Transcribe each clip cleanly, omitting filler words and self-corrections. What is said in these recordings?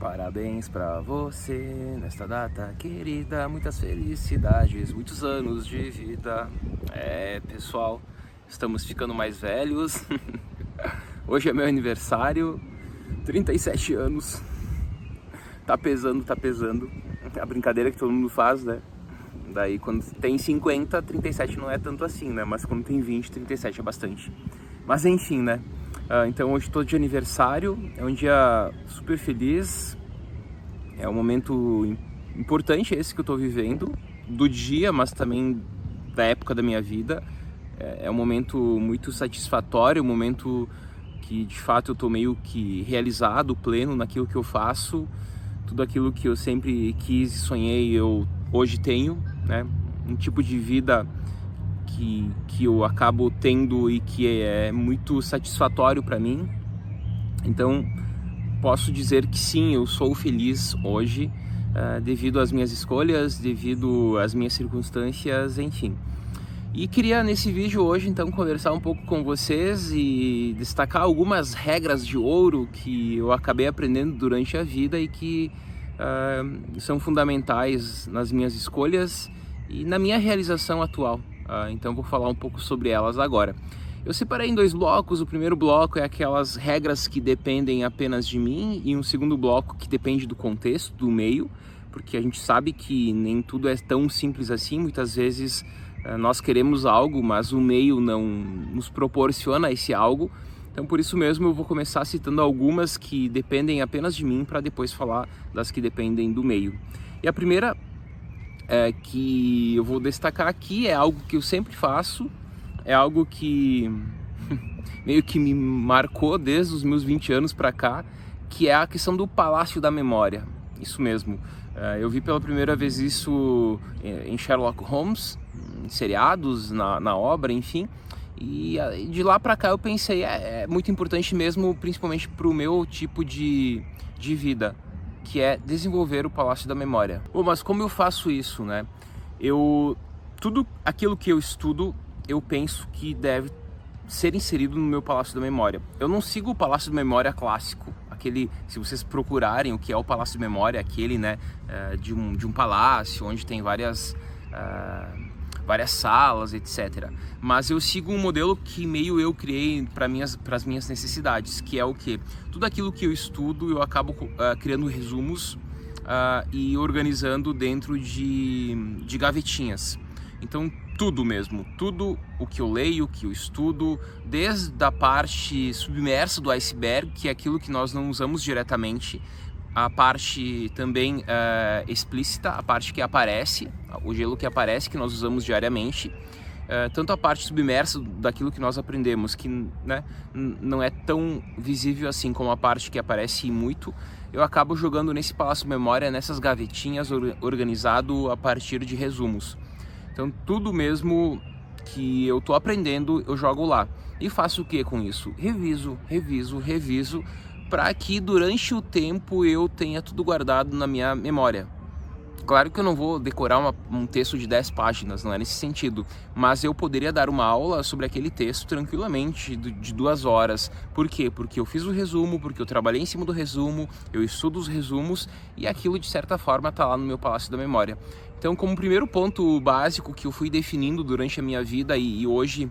Parabéns pra você nesta data querida, muitas felicidades, muitos anos de vida. Pessoal, estamos ficando mais velhos. Hoje é meu aniversário, 37 anos. Tá pesando. A brincadeira que todo mundo faz, né? Daí quando tem 50, 37 não é tanto assim, né? Mas quando tem 20, 37 é bastante. Mas enfim, né? Então hoje estou de aniversário, é um dia super feliz, é um momento importante esse que eu estou vivendo, do dia, mas também da época da minha vida. É um momento muito satisfatório, um momento que de fato eu estou meio que realizado, pleno naquilo que eu faço, tudo aquilo que eu sempre quis e sonhei eu hoje tenho, né? Um tipo de vida que eu acabo tendo e que é muito satisfatório para mim. Então posso dizer que sim, eu sou feliz hoje, devido às minhas escolhas, devido às minhas circunstâncias, enfim. E queria nesse vídeo hoje então conversar um pouco com vocês e destacar algumas regras de ouro que eu acabei aprendendo durante a vida e que são fundamentais nas minhas escolhas e na minha realização atual. Então vou falar um pouco sobre elas agora. Eu separei em dois blocos. O primeiro bloco é aquelas regras que dependem apenas de mim, e um segundo bloco que depende do contexto, do meio, porque a gente sabe que nem tudo é tão simples assim. Muitas vezes nós queremos algo, mas o meio não nos proporciona esse algo. Então por isso mesmo eu vou começar citando algumas que dependem apenas de mim, para depois falar das que dependem do meio. E a primeira que eu vou destacar aqui é algo que eu sempre faço, é algo que meio que me marcou desde os meus 20 anos para cá, que é a questão do Palácio da Memória. Isso mesmo, eu vi pela primeira vez isso em Sherlock Holmes, em seriados, na obra, enfim, e de lá para cá eu pensei, é muito importante mesmo, principalmente para o meu tipo de vida, que é desenvolver o Palácio da Memória. Bom, mas como eu faço isso, né? Tudo aquilo que eu estudo, eu penso que deve ser inserido no meu Palácio da Memória. Eu não sigo o Palácio da Memória clássico, aquele, se vocês procurarem o que é o Palácio da Memória, aquele, né, de um palácio onde tem várias salas, etc. Mas eu sigo um modelo que meio eu criei para as minhas necessidades, que é o que? Tudo aquilo que eu estudo eu acabo criando resumos e organizando dentro de gavetinhas. Então tudo mesmo, tudo o que eu leio, o que eu estudo, desde a parte submersa do iceberg, que é aquilo que nós não usamos diretamente, a parte também explícita, a parte que aparece, o gelo que aparece, que nós usamos diariamente, tanto a parte submersa daquilo que nós aprendemos, que, né, não é tão visível assim como a parte que aparece muito, eu acabo jogando nesse Palácio Memória, nessas gavetinhas, organizado a partir de resumos. Então tudo mesmo que eu tô aprendendo, eu jogo lá. E faço o que com isso? Reviso, para que durante o tempo eu tenha tudo guardado na minha memória. Claro que eu não vou decorar um texto de 10 páginas, não é nesse sentido, mas eu poderia dar uma aula sobre aquele texto tranquilamente, de 2 horas. Por quê? Porque eu fiz o resumo, porque eu trabalhei em cima do resumo, eu estudo os resumos, e aquilo de certa forma está lá no meu Palácio da Memória. Então, como primeiro ponto básico que eu fui definindo durante a minha vida, e hoje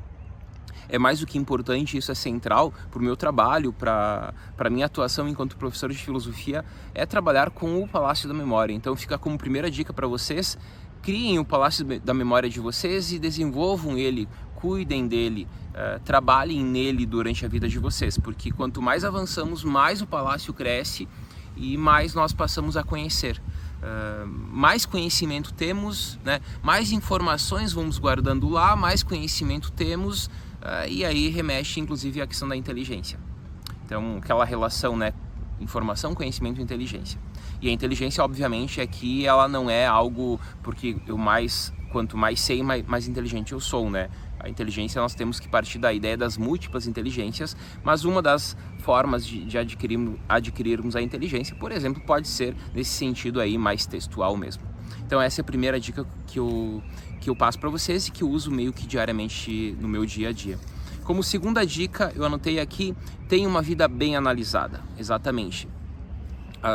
é mais do que importante, isso é central para o meu trabalho, para a minha atuação enquanto professor de filosofia, é trabalhar com o Palácio da Memória. Então fica como primeira dica para vocês: criem o Palácio da Memória de vocês e desenvolvam ele, cuidem dele, trabalhem nele durante a vida de vocês, porque quanto mais avançamos, mais o palácio cresce e mais nós passamos a conhecer. Mais conhecimento temos, né? Mais informações vamos guardando lá, mais conhecimento temos, e aí remexe inclusive à questão da inteligência. Então aquela relação, né, informação, conhecimento e inteligência. E a inteligência, obviamente, aqui ela não é algo porque quanto mais sei, mais inteligente eu sou, né? A inteligência, nós temos que partir da ideia das múltiplas inteligências, mas uma das formas de adquirirmos a inteligência, por exemplo, pode ser nesse sentido aí mais textual mesmo. Então essa é a primeira dica que eu passo para vocês e que eu uso meio que diariamente no meu dia a dia. Como segunda dica, eu anotei aqui: tenha uma vida bem analisada. Exatamente.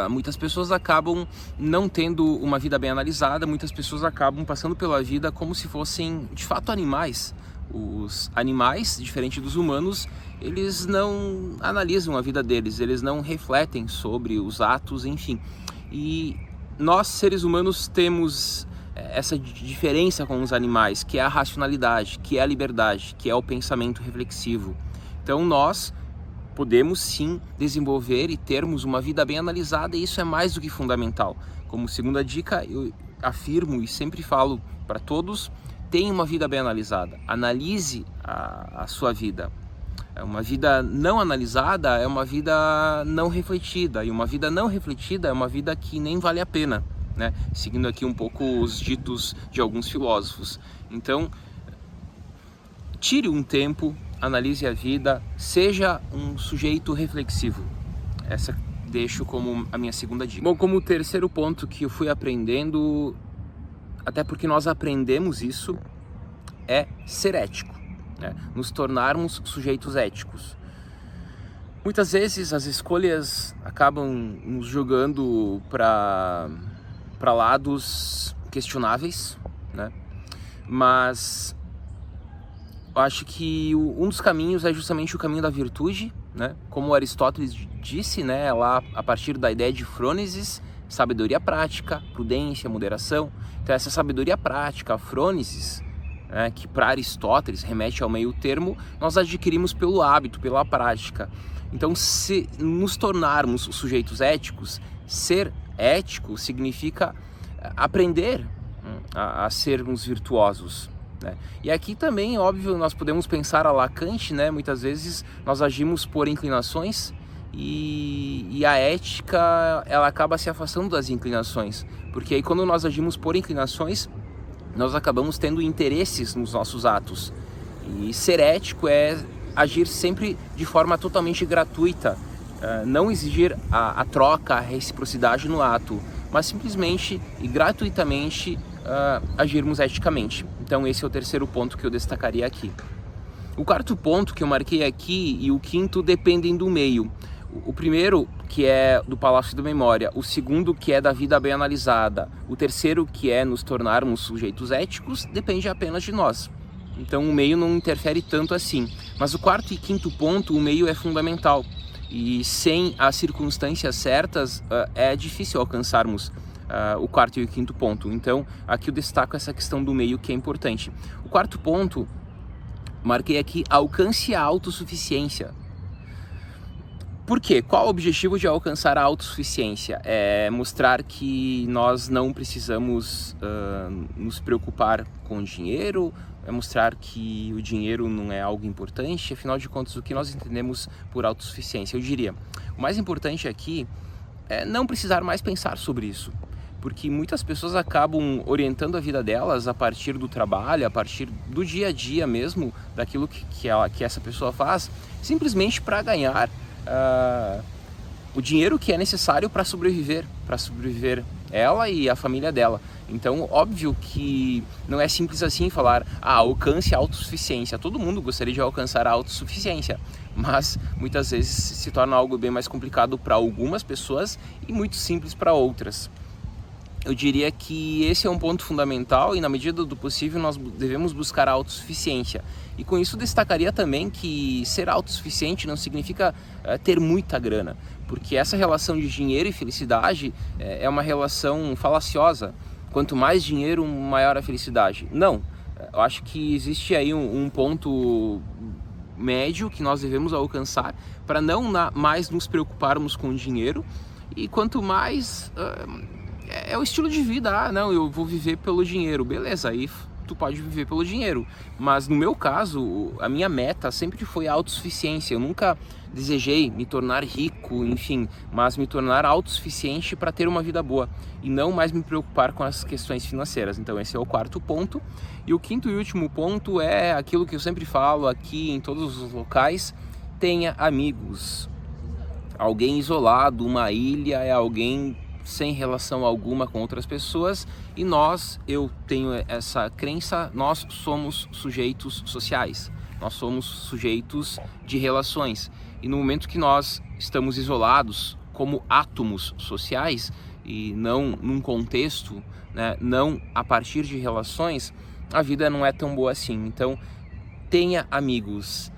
Muitas pessoas acabam não tendo uma vida bem analisada, muitas pessoas acabam passando pela vida como se fossem, de fato, animais. Os animais, diferente dos humanos, eles não analisam a vida deles, eles não refletem sobre os atos, enfim. E nós, seres humanos, temos essa diferença com os animais, que é a racionalidade, que é a liberdade, que é o pensamento reflexivo. Então nós podemos sim desenvolver e termos uma vida bem analisada, e isso é mais do que fundamental. Como segunda dica, eu afirmo e sempre falo para todos: tenha uma vida bem analisada, analise a sua vida. Uma vida não analisada é uma vida não refletida, e uma vida não refletida é uma vida que nem vale a pena, né? Seguindo aqui um pouco os ditos de alguns filósofos. Então, tire um tempo, analise a vida, seja um sujeito reflexivo. Essa deixo como a minha segunda dica. Bom, como terceiro ponto que eu fui aprendendo, até porque nós aprendemos isso, é ser ético, né? Nos tornarmos sujeitos éticos. Muitas vezes as escolhas acabam nos jogando para lados questionáveis, né? Mas eu acho que um dos caminhos é justamente o caminho da virtude, né? Como Aristóteles disse, né, lá a partir da ideia de frônesis, sabedoria prática, prudência, moderação. Então essa sabedoria prática, a frônesis, né, que para Aristóteles remete ao meio termo, nós adquirimos pelo hábito, pela prática. Então, se nos tornarmos sujeitos éticos, ser ético significa aprender a sermos virtuosos, né? E aqui também, óbvio, nós podemos pensar a la Kant, né? Muitas vezes nós agimos por inclinações e a ética, ela acaba se afastando das inclinações, porque aí quando nós agimos por inclinações, nós acabamos tendo interesses nos nossos atos. E ser ético é agir sempre de forma totalmente gratuita, não exigir a troca, a reciprocidade no ato, mas simplesmente e gratuitamente agirmos eticamente. Então esse é o terceiro ponto que eu destacaria aqui. O quarto ponto que eu marquei aqui e o quinto dependem do meio. O primeiro, que é do Palácio da Memória, o segundo, que é da vida bem analisada, o terceiro, que é nos tornarmos sujeitos éticos, depende apenas de nós. Então o meio não interfere tanto assim. Mas o quarto e quinto ponto, o meio é fundamental. E sem as circunstâncias certas, é difícil alcançarmos o quarto e o quinto ponto. Então aqui eu destaco essa questão do meio, que é importante. O quarto ponto, marquei aqui: alcance a autossuficiência. Por quê? Qual o objetivo de alcançar a autossuficiência? É mostrar que nós não precisamos nos preocupar com o dinheiro, é mostrar que o dinheiro não é algo importante. Afinal de contas, o que nós entendemos por autossuficiência? Eu diria, o mais importante aqui é não precisar mais pensar sobre isso, porque muitas pessoas acabam orientando a vida delas a partir do trabalho, a partir do dia a dia mesmo, daquilo que essa pessoa faz, simplesmente para ganhar o dinheiro que é necessário para sobreviver ela e a família dela. Então, óbvio que não é simples assim falar, alcance a autossuficiência. Todo mundo gostaria de alcançar a autossuficiência, mas muitas vezes se torna algo bem mais complicado para algumas pessoas e muito simples para outras. Eu diria que esse é um ponto fundamental e, na medida do possível, nós devemos buscar a autossuficiência. E com isso destacaria também que ser autossuficiente não significa ter muita grana, porque essa relação de dinheiro e felicidade é uma relação falaciosa. Quanto mais dinheiro, maior a felicidade. Não, eu acho que existe aí um ponto médio que nós devemos alcançar para não mais nos preocuparmos com o dinheiro. E quanto mais... é o estilo de vida, não, eu vou viver pelo dinheiro, beleza, aí tu pode viver pelo dinheiro, mas no meu caso, a minha meta sempre foi a autossuficiência. Eu nunca desejei me tornar rico, enfim, mas me tornar autossuficiente para ter uma vida boa e não mais me preocupar com as questões financeiras. Então esse é o quarto ponto. E o quinto e último ponto é aquilo que eu sempre falo aqui em todos os locais: tenha amigos. Alguém isolado, uma ilha, é alguém sem relação alguma com outras pessoas, e eu tenho essa crença, nós somos sujeitos sociais, nós somos sujeitos de relações, e no momento que nós estamos isolados, como átomos sociais e não num contexto, né, não a partir de relações, a vida não é tão boa assim. Então, tenha amigos,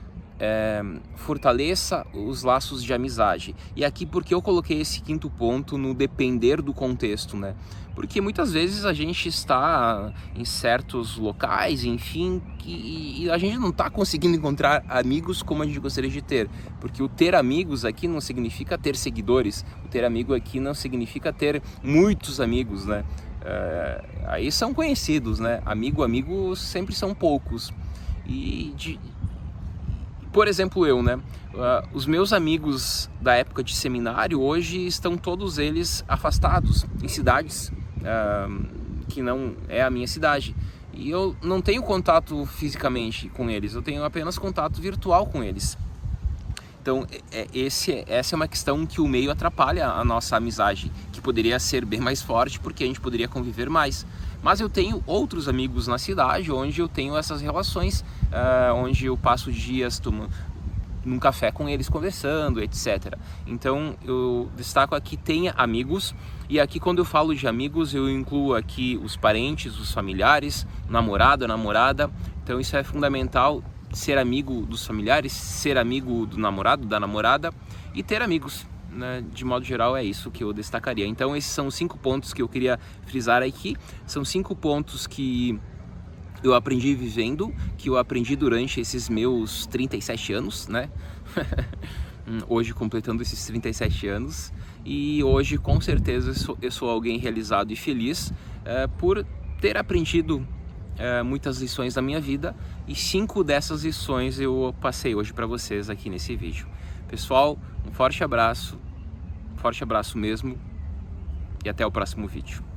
fortaleça os laços de amizade. E aqui porque eu coloquei esse quinto ponto no depender do contexto, né? Porque muitas vezes a gente está em certos locais, enfim, e a gente não está conseguindo encontrar amigos como a gente gostaria de ter. Porque o ter amigos aqui não significa ter seguidores, o ter amigo aqui não significa ter muitos amigos, né? Aí são conhecidos, né? Amigo sempre são poucos. Por exemplo, eu, né? Os meus amigos da época de seminário hoje estão todos eles afastados em cidades que não é a minha cidade. E eu não tenho contato fisicamente com eles, eu tenho apenas contato virtual com eles. Então, essa é uma questão que o meio atrapalha a nossa amizade, que poderia ser bem mais forte porque a gente poderia conviver mais. Mas eu tenho outros amigos na cidade onde eu tenho essas relações, onde eu passo dias num café com eles conversando, etc. Então eu destaco aqui, tenha amigos, e aqui quando eu falo de amigos eu incluo aqui os parentes, os familiares, namorado, namorada. Então isso é fundamental, ser amigo dos familiares, ser amigo do namorado, da namorada e ter amigos. Né? De modo geral é isso que eu destacaria. Então esses são os 5 pontos que eu queria frisar aqui. São 5 pontos que eu aprendi vivendo, que eu aprendi durante esses meus 37 anos, né? Hoje completando esses 37 anos. E hoje com certeza eu sou alguém realizado e feliz por ter aprendido muitas lições da minha vida, e 5 dessas lições eu passei hoje para vocês aqui nesse vídeo. Pessoal, um forte abraço mesmo, e até o próximo vídeo.